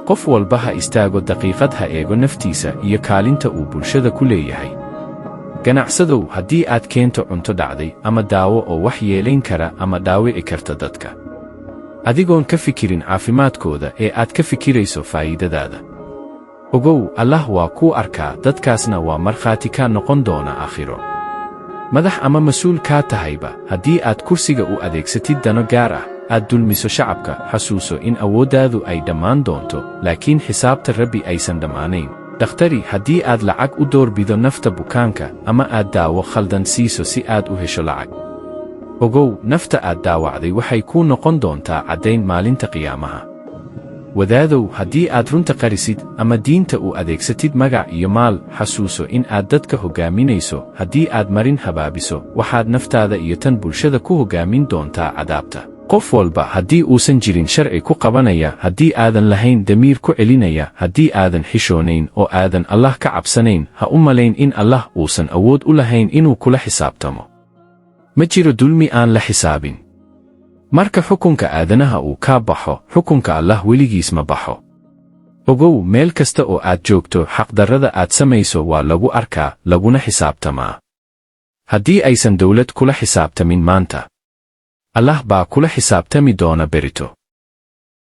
qof walba ha istaago daqiiqad ha eego naftiisa iyo kaalinta uu bulshada ku leeyahay. Ganacsadow, haddii aad keento cunto dhacday ama daawo oo wax yeelayn kara ama dhaawici karta dadka, adigoon ka fikirin caafimaadkooda ee aad ka fikirayso faa'iidadaada, ogow Allah waa kuu arkaa, dadkaasna waa markhaati ka noqon doona aakhiro. madax ama mas-uul kaa tahayba, haddii aad kursiga u adeegsatid dano gaar ah, aad dulmiso shacabka, xasuuso in awooddaadu ay dhammaan doonto, laakiin xisaabta Rabbi aysan dhammaanayn. dakhtari, haddii aad lacag u doorbido nafta bukaanka ama aad daawo khaldan siiso si aad u hesho lacag, ogow nafta aad daawacday waxay kuu noqon doontaa caddayn maalinta qiyaamaha. wadaadow, haddii aad runta qarisid ama diinta u adeegsatid magac iyo maal, xasuuso in aad dadka hoggaaminayso. haddii aad marin habaabiso, waxaad naftaada iyo tan bulshada ku hoggaamin doontaa cadaabta. qof walba haddii uusan jirin sharci ku qabanaya, haddii aadan lahayn damiir ku celinaya, haddii aadan xishoonayn oo aadan Allah ka cabsanayn, ha u malayn in Allah uusan awood u lahayn inuu kula xisaabtamo. ma jiro dulmi aan la xisaabin. marka xukunka aadanaha uu kaa baxo, xukunka Allah weligiis ma baxo. ogow, meel kasta oo aad joogto, xaqdarrada aad samayso waa lagu arkaa, laguna xisaabtamaa. haddii aysan dawlad kula xisaabtamin maanta, Allah baa kula xisaabtami doona berito.